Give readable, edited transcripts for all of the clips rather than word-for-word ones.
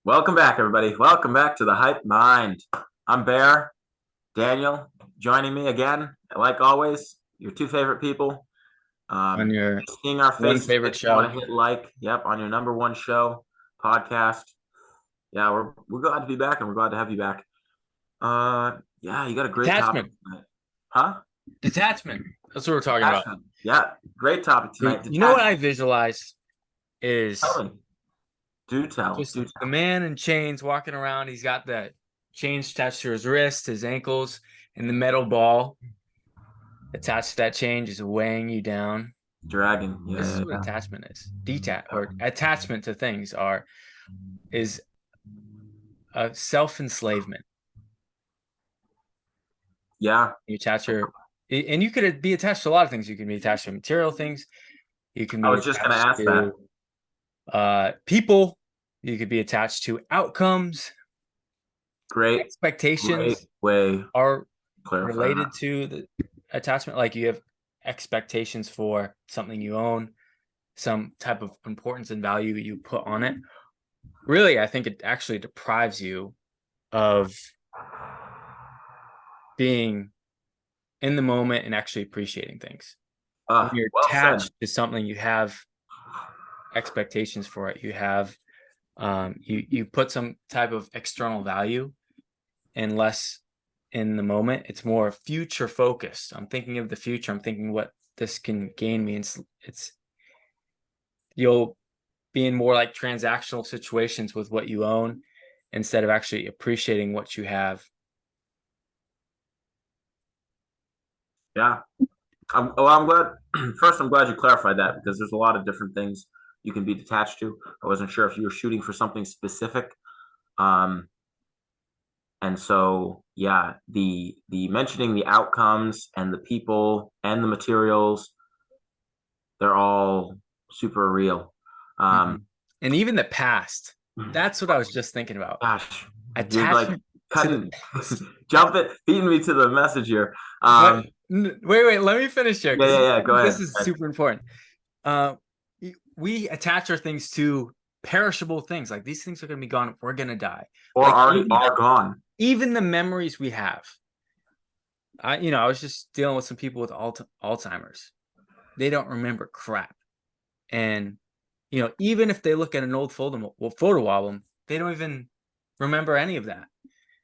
Welcome back, everybody. Welcome back to the Hype Mind. I'm Bear. Daniel joining me again, like always. Your two favorite people. On your seeing our one faces, favorite show. Want to hit like? Yep, on your number one show podcast. Yeah, we're glad to be back, and we're glad to have you back. Yeah, you got a great Detachment. topic tonight. Huh? Detachment. That's what we're talking about. Yeah, great topic tonight. You know what I visualize is Do tell. the man in chains walking around. He's got the chains attached to his wrist, his ankles, and the metal ball attached to that chain just weighing you down. Dragging. Yeah, this is what attachment is. Attachment to things is a self-enslavement. Yeah. You attach and you could be attached to a lot of things. You can be attached to material things. You can be I was just going to ask that. People. You could be attached to outcomes. Great expectations are related to the attachment. Like you have expectations for something you own, some type of importance and value you put on it. Really, I think it actually deprives you of being in the moment and actually appreciating things. When you're attached to something, you have expectations for it. You have you put some type of external value, and less in the moment. It's more future focused. I'm thinking of the future. I'm thinking what this can gain me. It's you'll be in more like transactional situations with what you own instead of actually appreciating what you have. Yeah. I'm glad. First, I'm glad you clarified that, because there's a lot of different things you can be detached to. I wasn't sure if you were shooting for something specific. And so, yeah, the mentioning the outcomes and the people and the materials, they're all super real. And even the past. That's what I was just thinking about. Gosh, attachment. Beating me to the message here. Wait, let me finish here. Yeah, go ahead. This is super important. We attach our things to perishable things. Like these things are going to be gone. We're going to die. Or already are gone. Even the memories we have. I was just dealing with some people with Alzheimer's. They don't remember crap. And, even if they look at an old photo album, they don't even remember any of that.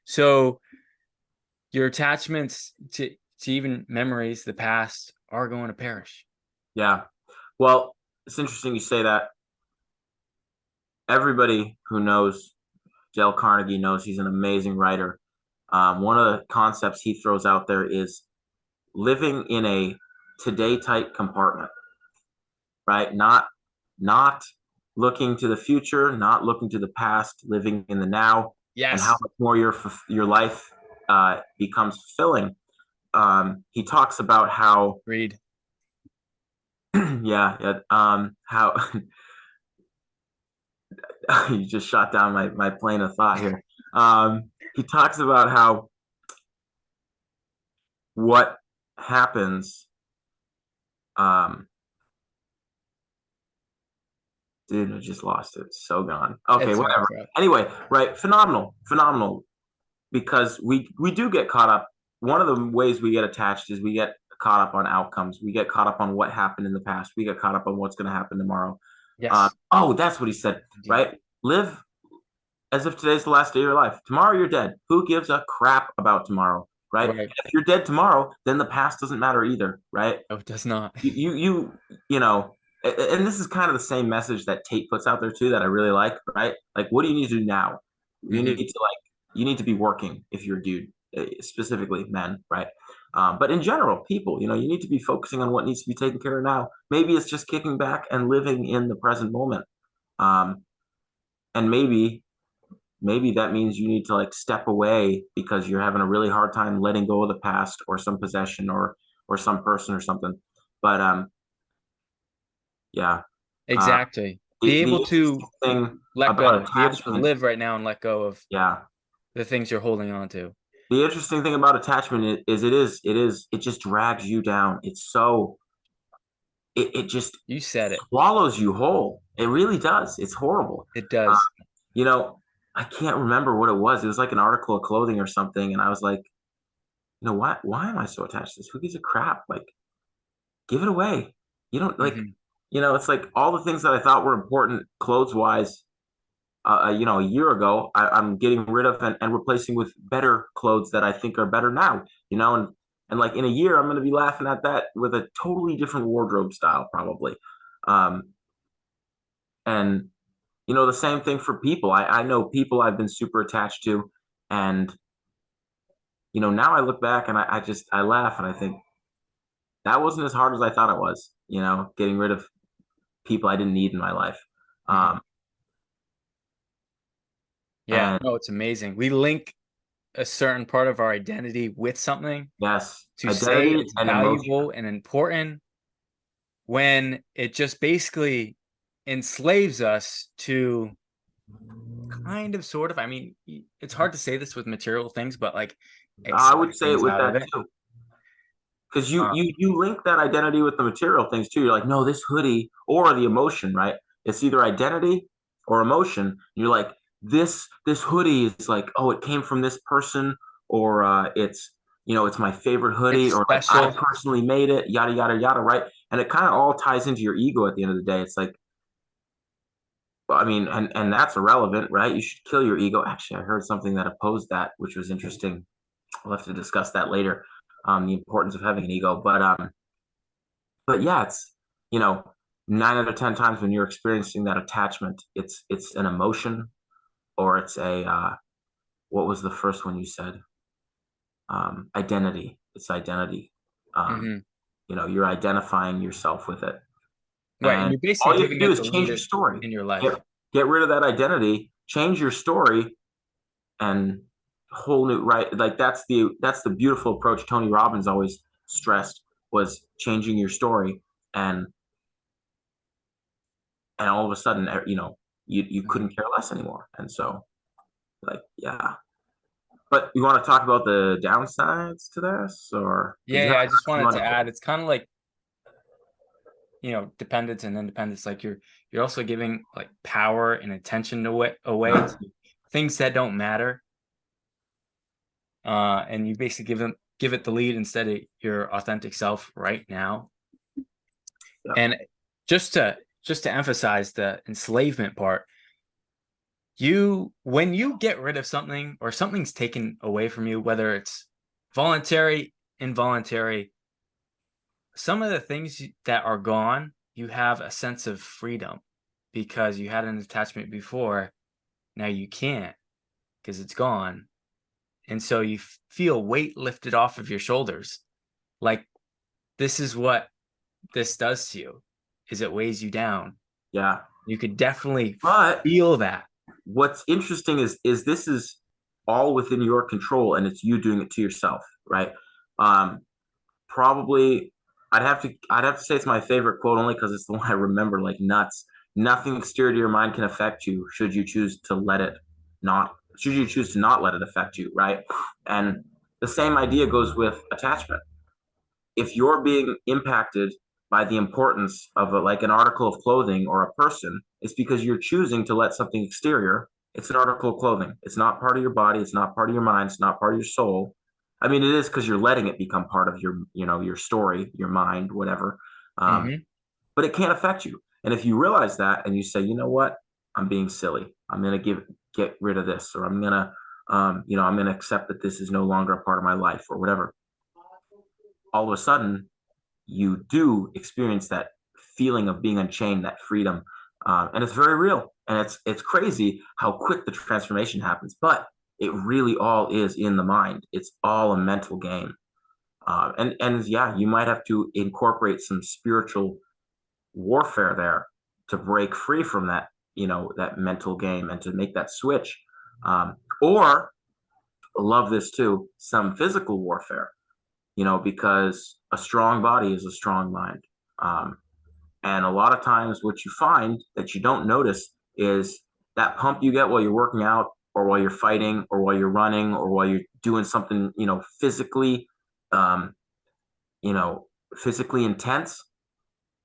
So your attachments to even memories, the past, are going to perish. Yeah. Well, it's interesting you say that. Everybody who knows Dale Carnegie knows he's an amazing writer. One of the concepts he throws out there is living in a today type compartment, right? Not looking to the future, not looking to the past, living in the now. Yes. And how much more your life becomes fulfilling. He talks about how read. How you just shot down my plane of thought here. He talks about how what happens. Dude, I just lost it. It's so gone. Okay, whatever. Anyway, right. Phenomenal. Because we do get caught up. One of the ways we get attached is we get caught up on outcomes. We get caught up on what happened in the past. We get caught up on what's going to happen tomorrow. Yes. That's what he said, right? Live as if today's the last day of your life. Tomorrow you're dead. Who gives a crap about tomorrow, right? If you're dead tomorrow, then the past doesn't matter either, right? No, it does not. You know, and this is kind of the same message that Tate puts out there too, that I really like, right? Like, what do you need to do now? You need to be working if you're a dude, specifically men, right? But in general, people, you need to be focusing on what needs to be taken care of now. Maybe it's just kicking back and living in the present moment. And maybe that means you need to like step away because you're having a really hard time letting go of the past or some possession or some person or something. But yeah. Exactly. Be able to let go. Be able to live right now and let go of the things you're holding on to. the interesting thing about attachment it just drags you down. It's so it just You said it. swallows you whole. It really does. It's horrible. It Uh, does. you know, I can't remember what it was. It was like an article of clothing or something, and I was like, why am I so attached to this? Who gives a crap? Like, give it away. You don't like, Hmm. it's like all the things that I thought were important clothes wise. A year ago, I'm getting rid of and replacing with better clothes that I think are better now. And like in a year, I'm going to be laughing at that with a totally different wardrobe style, probably. Um, and the same thing for people. I know people I've been super attached to, and now I look back and I laugh and I think that wasn't as hard as I thought it was. Getting rid of people I didn't need in my life. Hmm. Um, Yeah, and no, it's amazing. We link a certain part of our identity with something yes, to say identity it's and emotion. valuable and important when it just basically enslaves us to kind of sort of, I mean, it's hard to say this with material things, but like I extract would say it things with out of that it. too. Because you Uh, you you link that identity with the material things too. You're like, no, this hoodie or the emotion, right? It's either identity or emotion. You're like, this hoodie is like, oh, it came from this person, or it's my favorite hoodie, it's or like I special. personally made it, yada yada yada, right? And it kind of all ties into your ego at the end of the day. It's like, well, I mean, and that's irrelevant, right? You should kill your ego. Actually, I heard something that opposed that, which was interesting. We'll have to discuss that later. The importance of having an ego, but yeah, it's you know 9 out of 10 times when you're experiencing that attachment, it's an emotion or it's a what was the first one you said? Identity. It's identity. Um, Hmm. you're identifying yourself with it, Right. And and you're basically all you have to giving do it is the change your lead story. in your Get life. get rid of that identity, change your story, and whole new right. Like that's the beautiful approach Tony Robbins always stressed was changing your story and all of a sudden, you Mhm. couldn't care less anymore. And so, like, yeah. But you want to talk about the downsides to this, or because Yeah, you yeah. haven't I just touched too wanted much to of it? add, it's kind of like, dependence and independence. Like you're also giving like power and attention away to things that don't matter. And you basically give it the lead instead of your authentic self right now. Yeah, And just to emphasize the enslavement part, when you get rid of something or something's taken away from you, whether it's voluntary, involuntary, some of the things that are gone, you have a sense of freedom because you had an attachment before. Now you can't because it's gone. And so you feel weight lifted off of your shoulders. Like this is what this does to you is it weighs you down. yeah. You could definitely But feel that. what's interesting is this is all within your control, and it's you doing it to yourself, right? Um, Probably, I'd have to say it's my favorite quote only because it's the one I remember like nuts. Nothing exterior to your mind can affect you should you choose to let it not. Should you choose to not let it affect you, right? And the same idea goes with attachment. If you're being impacted by the importance of like an article of clothing or a person, it's because you're choosing to let something exterior. It's an article of clothing. It's not part of your body. It's not part of your mind. It's not part of your soul. I mean, it is because you're letting it become part of your story, your mind, whatever. Um, Hmm. but it can't affect you. And if you realize that and you say, you know what, I'm being silly. I'm gonna get rid of this, or I'm gonna accept that this is no longer a part of my life, or whatever. All of a sudden, you do experience that feeling of being unchained, that freedom, and it's very real. And it's crazy how quick the transformation happens, but it really all is in the mind. It's all a mental game, and yeah, you might have to incorporate some spiritual warfare there to break free from that mental game and to make that switch, or love this too, some physical warfare, because a strong body is a strong mind. Um, and a lot of times, what you find that you don't notice is that pump you get while you're working out. or while you're fighting, or while you're running, or while you're doing something, um, you know, physically intense,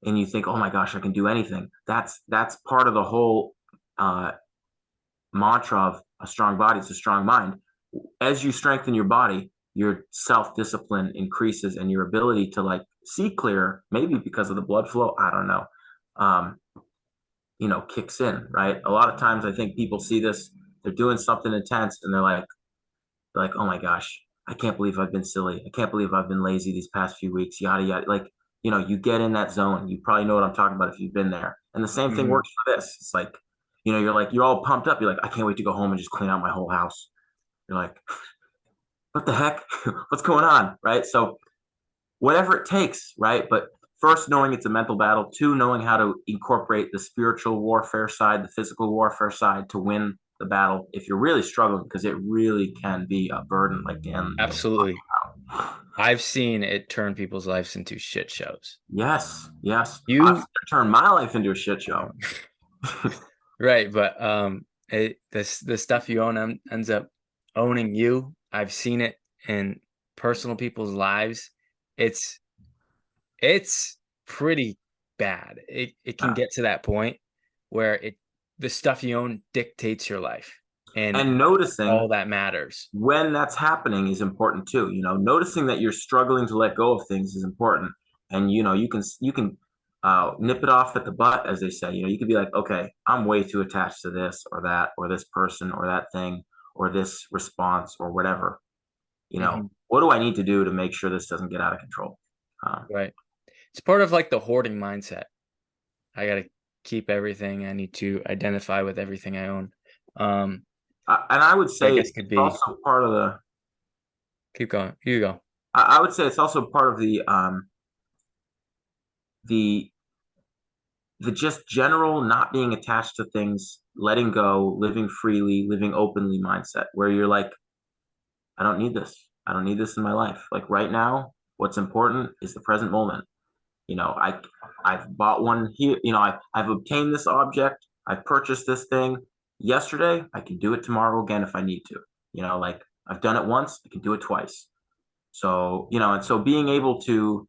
and you think, oh my gosh, I can do anything. That's part of the whole uh, mantra of a strong body. It's a strong mind. As you strengthen your body, your self-discipline increases and your ability to like see clear, maybe because of the blood flow, I don't know, um, kicks in, right? A lot of times I think people see this, they're doing something intense and they're like, oh my gosh, I can't believe I've been silly. I can't believe I've been lazy these past few weeks, yada, yada. Like, you get in that zone. You probably know what I'm talking about if you've been there. And the same thing Mhm. works for this. It's like, you're all pumped up. You're like, I can't wait to go home and just clean out my whole house. You're like, what the heck? What's going on? Right. So, whatever it takes, right? But first, knowing it's a mental battle. Two, knowing how to incorporate the spiritual warfare side, the physical warfare side to win the battle if you're really struggling, because it really can be a burden, like Dan was Absolutely. talking about. I've seen it turn people's lives into shit shows. Yes, yes. I've You turned my life into a shit show. right, but the stuff you own ends up owning you. I've seen it in personal people's lives. It's it's pretty bad. It can Yeah. get to that point where the stuff you own dictates your life, and And that's noticing all that matters. when that's happening is important too. Noticing that you're struggling to let go of things is important. And you can nip it off at the butt, as they say. You can be like, okay, I'm way too attached to this or that or this person or that thing or this response or whatever. Mhm. What do I need to do to make sure this doesn't get out of control? Right. It's part of like the hoarding mindset. I gotta keep everything. I need to identify with everything I own. Um, And I would I say guess it's could be also part of the. keep going. You go. I would say it's also part of the the just general not being attached to things, letting go, living freely, living openly mindset, where you're like, I don't need this. I don't need this in my life. Like right now, what's important is the present moment. I've bought one here. I've obtained this object. I've purchased this thing yesterday. I can do it tomorrow again if I need to. Like I've done it once, I can do it twice. So, and so being able to,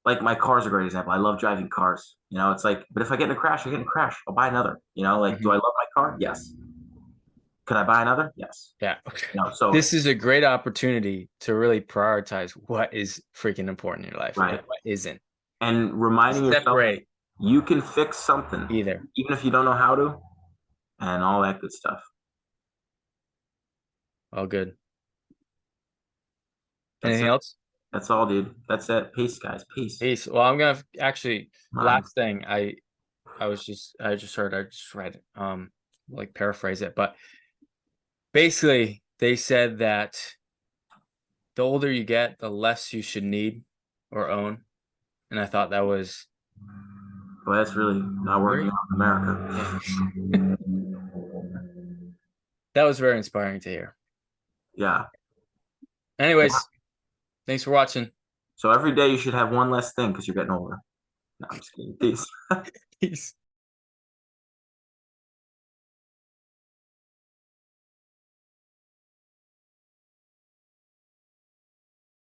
like, my car's a great example. I love driving cars. It's like, but if I get in a crash, I get in a crash. I'll buy another. Like, do I Mhm. love my car? Yes. Could I buy another? Yes. Yeah. So This is a great opportunity to really prioritize what is freaking important in your life and right. what isn't. And reminding yourself that Separate you can fix something, either. even if you don't know how to, and all that good stuff. All good. That's Anything it. else? That's all, dude. That's it. Peace, guys. Peace. Peace. Well, I'm gonna actually Come on. last thing I just read like paraphrase it, but basically they said that the older you get, the less you should need or own. And I thought that was Well, that's really not working very, out in America. yeah, that was very inspiring to hear. Yeah. Yeah. Anyways, thanks for watching. So every day you should have one less thing because you're getting older. No, I'm just kidding. Peace. Peace.